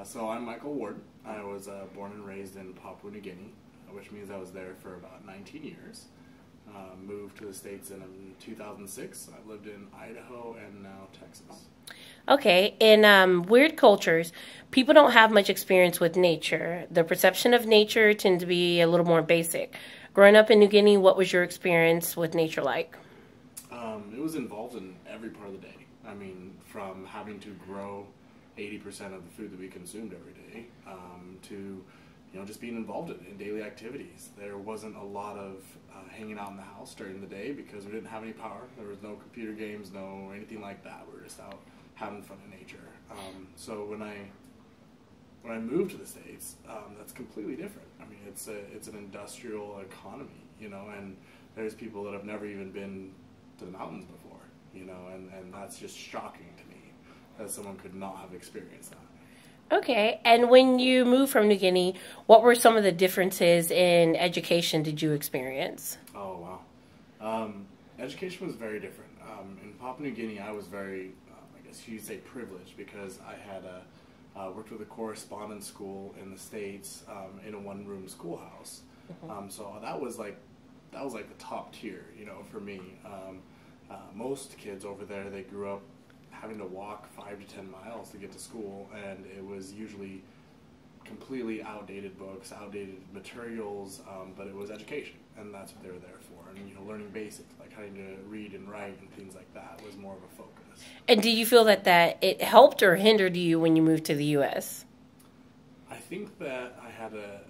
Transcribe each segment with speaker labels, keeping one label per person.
Speaker 1: So I'm Michael Ward. I was born and raised in Papua New Guinea, which means I was there for about 19 years. Moved to the States in 2006. I've lived in Idaho and now Texas.
Speaker 2: Okay, in weird cultures, people don't have much experience with nature. The perception of nature tends to be a little more basic. Growing up in New Guinea, what was your experience with nature like?
Speaker 1: It was involved in every part of the day. I mean, from having to grow 80% of the food that we consumed every day to just being involved in daily activities. There wasn't a lot of hanging out in the house during the day because we didn't have any power. There was no computer games, no anything like that. We were just out having fun in nature. So when I moved to the States, that's completely different. I mean, it's an industrial economy, and there's people that have never even been to the mountains before, and that's just shocking to me that someone could not have experienced that.
Speaker 2: Okay, and when you moved from New Guinea, what were some of the differences in education did you experience?
Speaker 1: Oh, wow. Education was very different. In Papua New Guinea, I was very, I guess you'd say, privileged because I had worked with a correspondence school in the States in a one-room schoolhouse. So that was like the top tier, for me. Most kids over there, they grew up having to walk 5 to 10 miles to get to school, and it was usually completely outdated books, outdated materials, but it was education, and that's what they were there for. And learning basics like how to read and write and things like that was more of a focus.
Speaker 2: And do you feel that it helped or hindered you when you moved to the U.S.?
Speaker 1: I think that I had a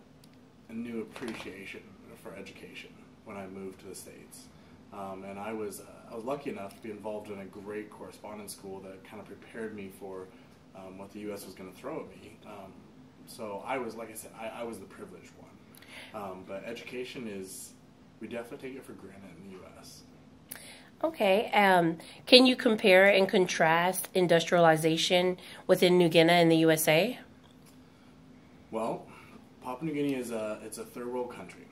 Speaker 1: new appreciation for education when I moved to the States. And I was lucky enough to be involved in a great correspondence school that kind of prepared me for what the U.S. was going to throw at me. So I was, like I said, I was the privileged one. But education we definitely take it for granted in the U.S.
Speaker 2: Okay. Can you compare and contrast industrialization within New Guinea and the USA?
Speaker 1: Well, Papua New Guinea it's a third world country,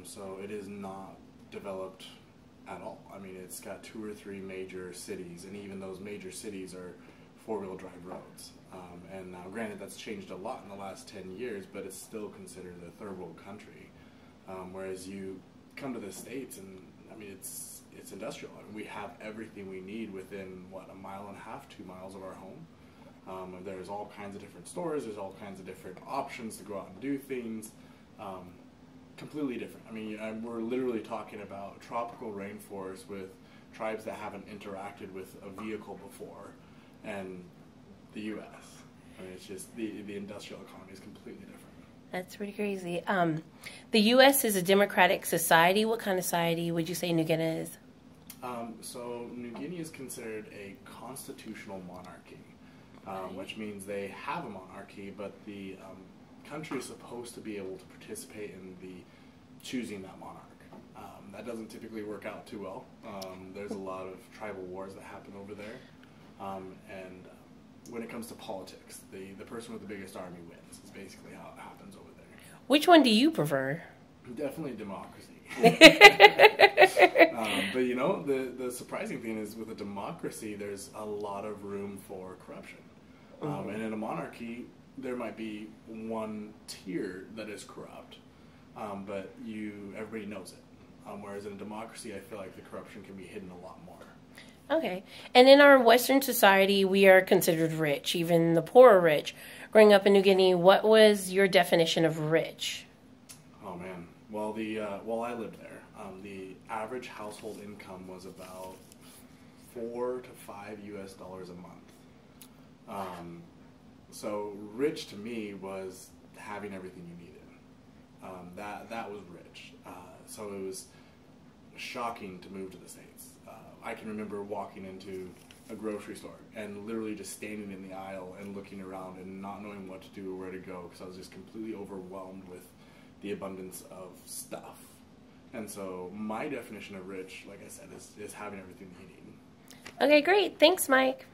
Speaker 1: so it is not developed at all. I mean, it's got 2 or 3 major cities, and even those major cities are 4-wheel drive roads. And now, granted, that's changed a lot in the last 10 years, but it's still considered a third world country. Whereas you come to the States, and I mean, it's industrial. I mean, we have everything we need within, what, 1.5 miles, 2 miles of our home. There's all kinds of different stores, there's all kinds of different options to go out and do things. Completely different. I mean, we're literally talking about tropical rainforests with tribes that haven't interacted with a vehicle before, and the U.S. I mean, it's just the industrial economy is completely different.
Speaker 2: That's pretty crazy. The U.S. is a democratic society. What kind of society would you say New Guinea is?
Speaker 1: So New Guinea is considered a constitutional monarchy, which means they have a monarchy, but the country is supposed to be able to participate in the choosing that monarch. That doesn't typically work out too well. There's a lot of tribal wars that happen over there, and when it comes to politics, the person with the biggest army wins. Is basically how it happens over there.
Speaker 2: Which one do you prefer?
Speaker 1: Definitely democracy. But the surprising thing is with a democracy, there's a lot of room for corruption, and in a monarchy, there might be one tier that is corrupt, but everybody knows it. Whereas in a democracy, I feel like the corruption can be hidden a lot more.
Speaker 2: Okay. And in our Western society, we are considered rich. Even the poor are rich. Growing up in New Guinea, what was your definition of rich?
Speaker 1: Oh, man. Well, while I lived there, the average household income was about $4 to $5 US a month. So rich to me was having everything you needed. That was rich. So it was shocking to move to the States. I can remember walking into a grocery store and literally just standing in the aisle and looking around and not knowing what to do or where to go because I was just completely overwhelmed with the abundance of stuff. And so my definition of rich, like I said, is having everything that you need.
Speaker 2: Okay, great. Thanks, Mike.